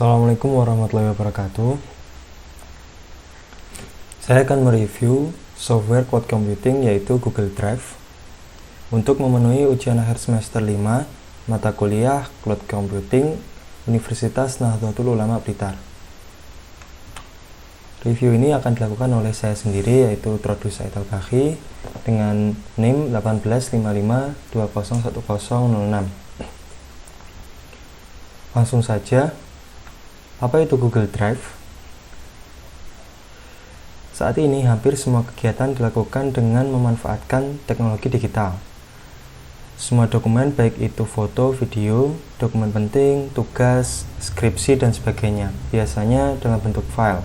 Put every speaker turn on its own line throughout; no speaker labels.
Assalamualaikum warahmatullahi wabarakatuh. Saya akan mereview software cloud computing yaitu Google Drive untuk memenuhi ujian akhir semester 5 mata kuliah Cloud Computing Universitas Nahdlatul Ulama Blitar. Review ini akan dilakukan oleh saya sendiri yaitu Trodus Said Al-Baghi dengan NIM 1855201006. Langsung saja, apa itu Google Drive? Saat ini hampir semua kegiatan dilakukan dengan memanfaatkan teknologi digital. Semua dokumen baik itu foto, video, dokumen penting, tugas, skripsi, dan sebagainya biasanya dalam bentuk file.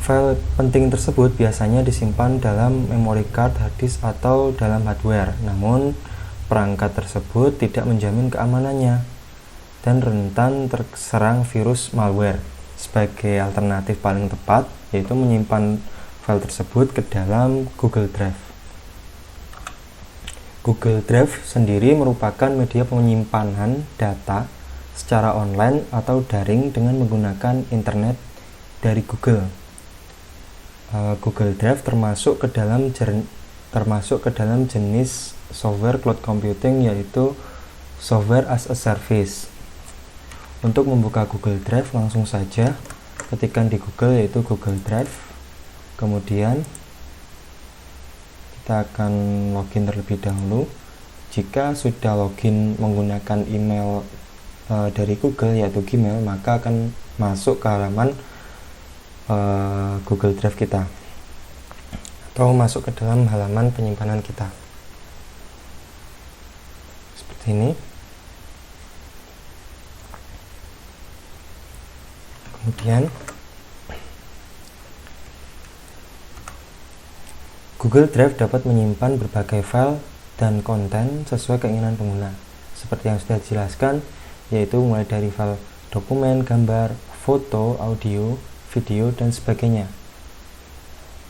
File penting tersebut biasanya disimpan dalam memory card, hard disk, atau dalam hardware. Namun, perangkat tersebut tidak menjamin keamanannya dan rentan terserang virus malware. Sebagai alternatif paling tepat yaitu menyimpan file tersebut ke dalam Google Drive. Google Drive sendiri merupakan media penyimpanan data secara online atau daring dengan menggunakan internet dari Google. Google Drive termasuk ke dalam jenis software cloud computing yaitu software as a service. Untuk membuka Google Drive, langsung saja ketikkan di Google yaitu Google Drive. Kemudian kita akan login terlebih dahulu. Jika sudah login menggunakan email dari Google yaitu Gmail, maka akan masuk ke halaman Google Drive kita atau masuk ke dalam halaman penyimpanan kita seperti ini. Kemudian Google Drive dapat menyimpan berbagai file dan konten sesuai keinginan pengguna. Seperti yang sudah dijelaskan, yaitu mulai dari file dokumen, gambar, foto, audio, video, dan sebagainya.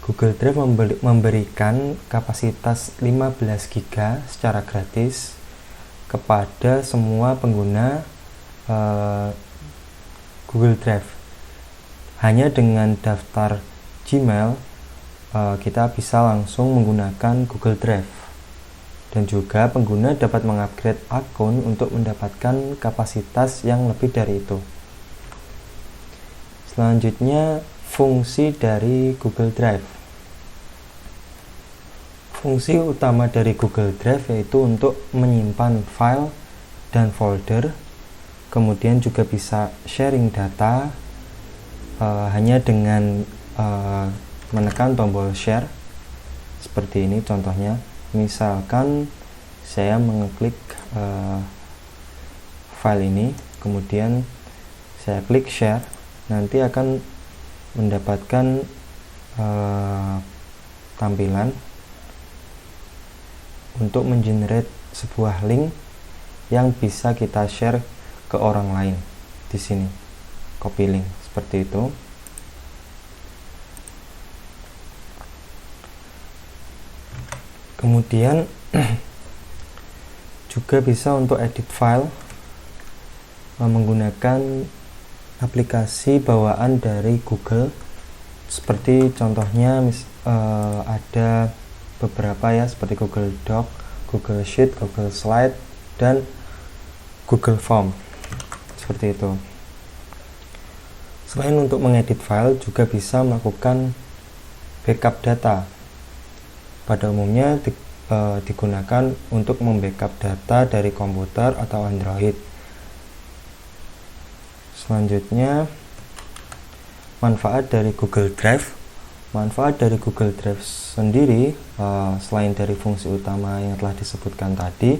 Google Drive memberikan kapasitas 15 GB secara gratis kepada semua pengguna Google Drive. Hanya dengan daftar Gmail kita bisa langsung menggunakan Google Drive, dan juga pengguna dapat mengupgrade akun untuk mendapatkan kapasitas yang lebih dari itu. Selanjutnya, fungsi dari Google Drive. Fungsi utama dari Google Drive yaitu untuk menyimpan file dan folder, kemudian juga bisa sharing data hanya dengan menekan tombol share seperti ini. Contohnya, misalkan saya mengeklik file ini, kemudian saya klik share, nanti akan mendapatkan tampilan untuk mengenerate sebuah link yang bisa kita share ke orang lain. Di sini copy link seperti itu. Kemudian juga bisa untuk edit file menggunakan aplikasi bawaan dari Google, seperti contohnya ada beberapa ya, seperti Google Doc, Google Sheet, Google Slide, dan Google Form seperti itu. Selain untuk mengedit file, juga bisa melakukan backup data. Pada umumnya digunakan untuk membackup data dari komputer atau Android. Selanjutnya, manfaat dari Google Drive. Manfaat dari Google Drive sendiri, selain dari fungsi utama yang telah disebutkan tadi,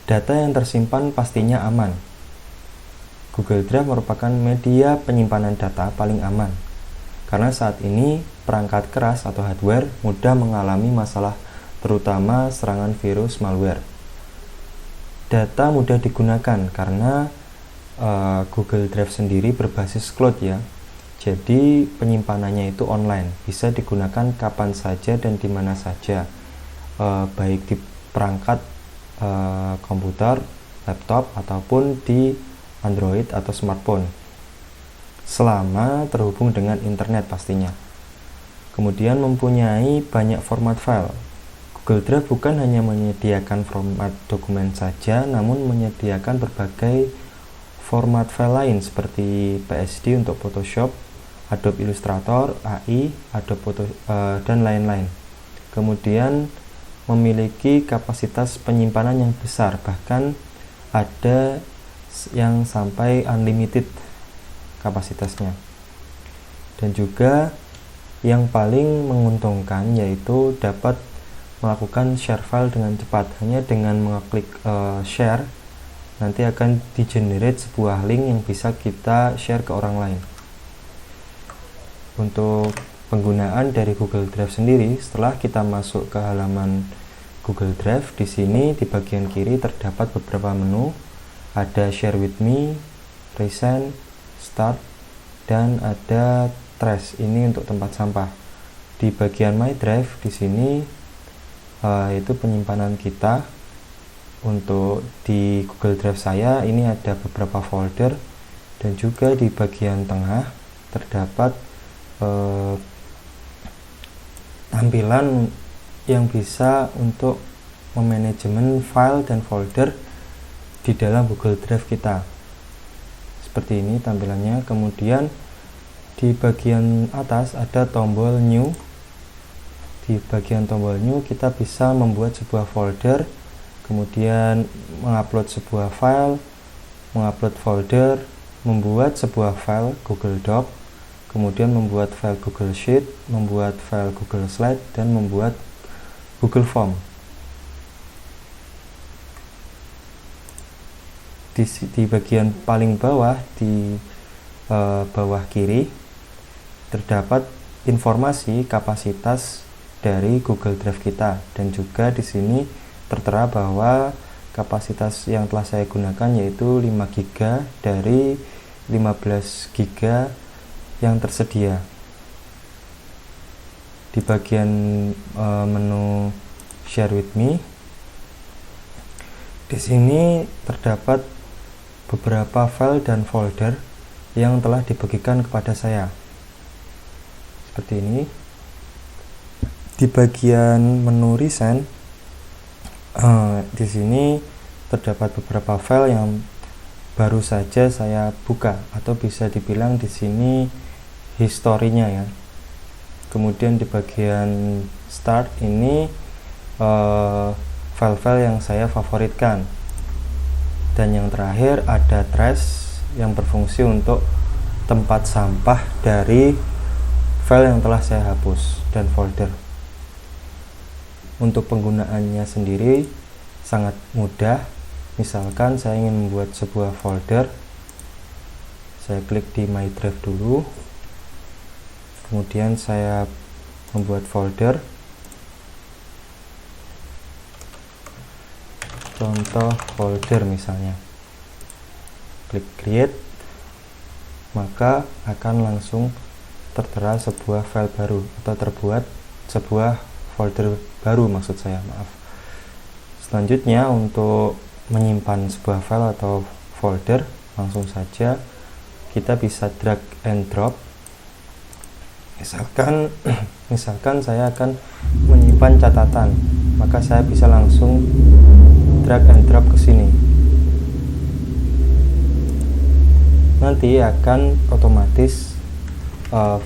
data yang tersimpan pastinya aman. Google Drive merupakan media penyimpanan data paling aman, karena saat ini perangkat keras atau hardware mudah mengalami masalah, terutama serangan virus malware. Data mudah digunakan karena Google Drive sendiri berbasis cloud ya, jadi penyimpanannya itu online, bisa digunakan kapan saja dan di mana saja, baik di perangkat komputer, laptop, ataupun di Android atau smartphone, selama terhubung dengan internet pastinya. Kemudian mempunyai banyak format file. Google Drive bukan hanya menyediakan format dokumen saja, namun menyediakan berbagai format file lain seperti PSD untuk Photoshop, Adobe Illustrator, AI, Adobe dan lain-lain. Kemudian memiliki kapasitas penyimpanan yang besar, bahkan ada yang sampai unlimited kapasitasnya. Dan juga yang paling menguntungkan yaitu dapat melakukan share file dengan cepat. Hanya dengan mengklik share, nanti akan di-generate sebuah link yang bisa kita share ke orang lain. Untuk penggunaan dari Google Drive sendiri, setelah kita masuk ke halaman Google Drive, di sini di bagian kiri terdapat beberapa menu. Ada Share with Me, Recent, Start, dan ada Trash. Ini untuk tempat sampah. Di bagian My Drive di sini itu penyimpanan kita. Untuk di Google Drive saya ini ada beberapa folder, dan juga di bagian tengah terdapat tampilan yang bisa untuk memanajemen file dan folder di dalam Google Drive kita. Seperti ini tampilannya. Kemudian di bagian atas ada tombol New. Di bagian tombol New kita bisa membuat sebuah folder, kemudian mengupload sebuah file, mengupload folder, membuat sebuah file Google Doc, kemudian membuat file Google Sheet, membuat file Google Slide, dan membuat Google Form. Di bagian paling bawah, di bawah kiri, terdapat informasi kapasitas dari Google Drive kita, dan juga di sini tertera bahwa kapasitas yang telah saya gunakan yaitu 5 GB dari 15 GB yang tersedia. Di bagian menu Share with Me, di sini terdapat beberapa file dan folder yang telah dibagikan kepada saya. Seperti ini. Di bagian menu Recent, di sini terdapat beberapa file yang baru saja saya buka, atau bisa dibilang di sini historinya ya. Kemudian di bagian Start ini file-file yang saya favoritkan. Dan yang terakhir ada Trash yang berfungsi untuk tempat sampah dari file yang telah saya hapus dan folder. Untuk penggunaannya sendiri sangat mudah. Misalkan saya ingin membuat sebuah folder, saya klik di My Drive dulu, kemudian saya membuat folder, contoh folder misalnya, klik create, maka akan langsung tertera sebuah file baru, atau terbuat sebuah folder baru maksud saya, maaf. Selanjutnya untuk menyimpan sebuah file atau folder, langsung saja kita bisa drag and drop. Misalkan saya akan menyimpan catatan, maka saya bisa langsung drag and drop ke sini. Nanti akan otomatis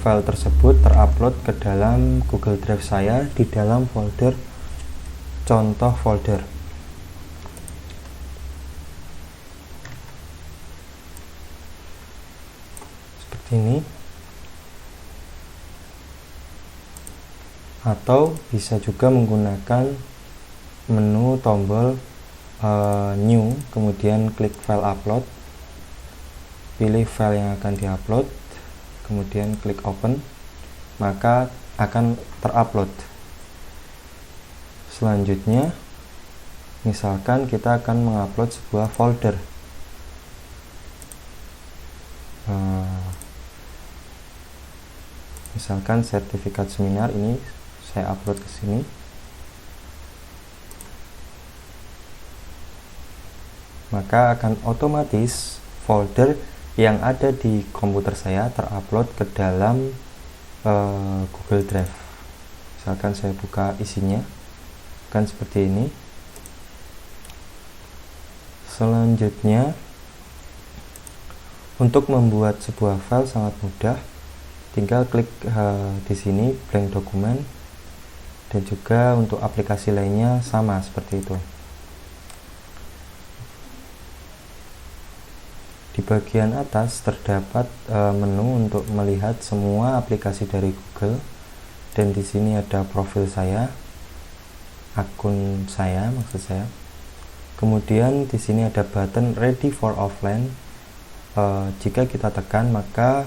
file tersebut terupload ke dalam Google Drive saya di dalam folder contoh folder. Seperti ini. Atau bisa juga menggunakan menu tombol New, kemudian klik file upload, pilih file yang akan diupload, kemudian klik open, maka akan terupload. Selanjutnya, misalkan kita akan mengupload sebuah folder, misalkan sertifikat seminar, ini saya upload ke sini. Maka akan otomatis folder yang ada di komputer saya terupload ke dalam Google Drive. Misalkan saya buka isinya, kan seperti ini. Selanjutnya, untuk membuat sebuah file sangat mudah, tinggal klik di sini blank dokumen, dan juga untuk aplikasi lainnya sama seperti itu. Di bagian atas terdapat menu untuk melihat semua aplikasi dari Google, dan di sini ada profil saya, akun saya maksud saya. Kemudian di sini ada button ready for offline. Jika kita tekan, maka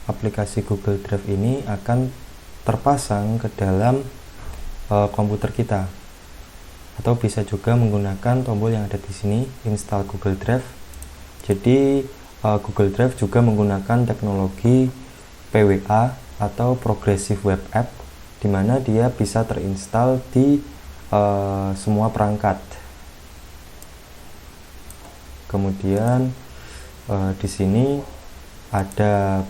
aplikasi Google Drive ini akan terpasang ke dalam komputer kita. Atau bisa juga menggunakan tombol yang ada di sini, install Google Drive. Jadi Google Drive juga menggunakan teknologi PWA atau Progressive Web App, di mana dia bisa terinstall di semua perangkat. Kemudian di sini ada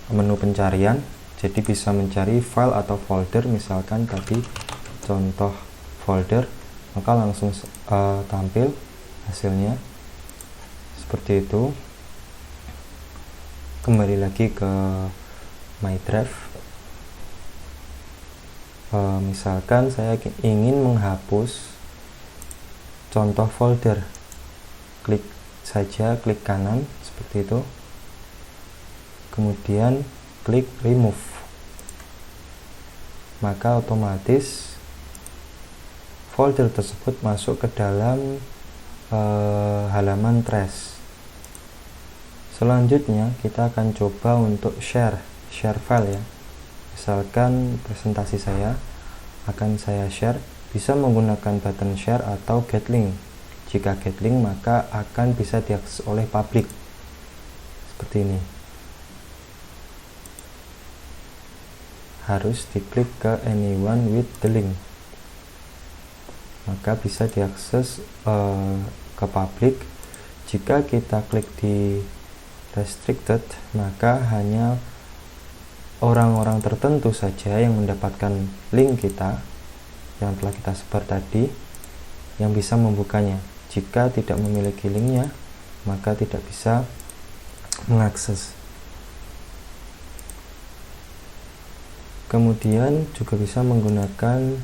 menu pencarian, jadi bisa mencari file atau folder. Misalkan tadi contoh folder, maka langsung tampil hasilnya seperti itu. Kembali lagi ke My Drive. Misalkan saya ingin menghapus contoh folder, klik saja, klik kanan seperti itu, kemudian klik remove, maka otomatis folder tersebut masuk ke dalam halaman trash. Selanjutnya kita akan coba untuk share file ya. Misalkan presentasi saya akan saya share, bisa menggunakan button share atau get link. Jika get link, maka akan bisa diakses oleh publik seperti ini. Harus diklik ke anyone with the link, maka bisa diakses ke publik. Jika kita klik di restricted, maka hanya orang-orang tertentu saja yang mendapatkan link kita yang telah kita sebar tadi yang bisa membukanya. Jika tidak memiliki linknya, maka tidak bisa mengakses. Kemudian juga bisa menggunakan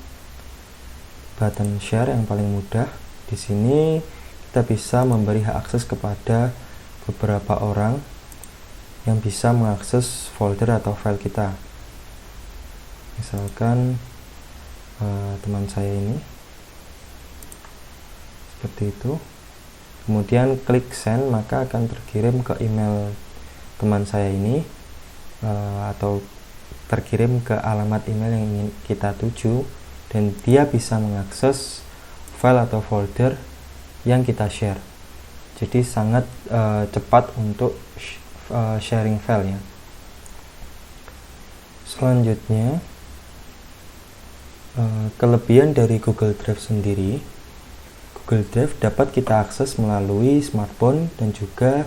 button share yang paling mudah. Di sini kita bisa memberi hak akses kepada beberapa orang yang bisa mengakses folder atau file kita. Misalkan teman saya ini seperti itu. Kemudian klik send, maka akan terkirim ke email teman saya ini, atau terkirim ke alamat email yang ingin kita tuju, dan dia bisa mengakses file atau folder yang kita share. Jadi sangat cepat untuk sharing file ya. Selanjutnya, kelebihan dari Google Drive sendiri, Google Drive dapat kita akses melalui smartphone dan juga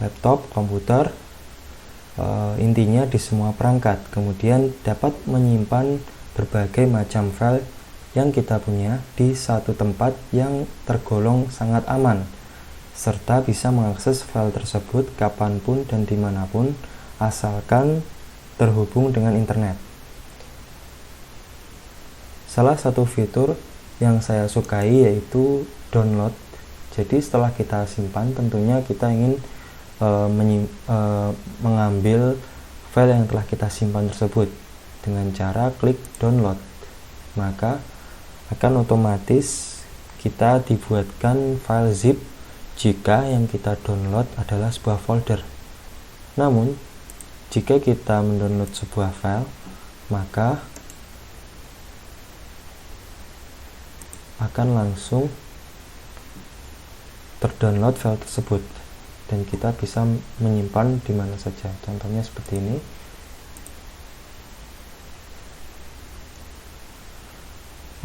laptop, komputer, intinya di semua perangkat. Kemudian dapat menyimpan berbagai macam file yang kita punya di satu tempat yang tergolong sangat aman, serta bisa mengakses file tersebut kapanpun dan dimanapun, asalkan terhubung dengan internet. Salah satu fitur yang saya sukai yaitu download. Jadi setelah kita simpan, tentunya kita ingin mengambil file yang telah kita simpan tersebut dengan cara klik download, maka akan otomatis kita dibuatkan file zip jika yang kita download adalah sebuah folder. Namun jika kita mendownload sebuah file, maka akan langsung terdownload file tersebut dan kita bisa menyimpan di mana saja. Contohnya seperti ini.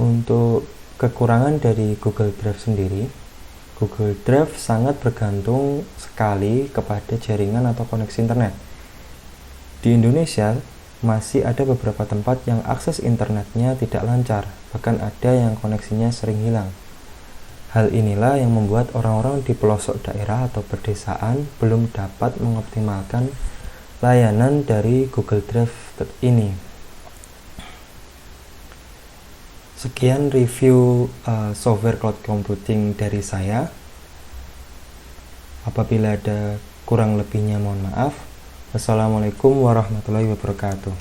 Untuk kekurangan dari Google Drive sendiri, Google Drive sangat bergantung sekali kepada jaringan atau koneksi internet. Di Indonesia, masih ada beberapa tempat yang akses internetnya tidak lancar, bahkan ada yang koneksinya sering hilang. Hal inilah yang membuat orang-orang di pelosok daerah atau pedesaan belum dapat mengoptimalkan layanan dari Google Drive ini. Sekian review software cloud computing dari saya. Apabila ada kurang lebihnya mohon maaf. Wassalamualaikum warahmatullahi wabarakatuh.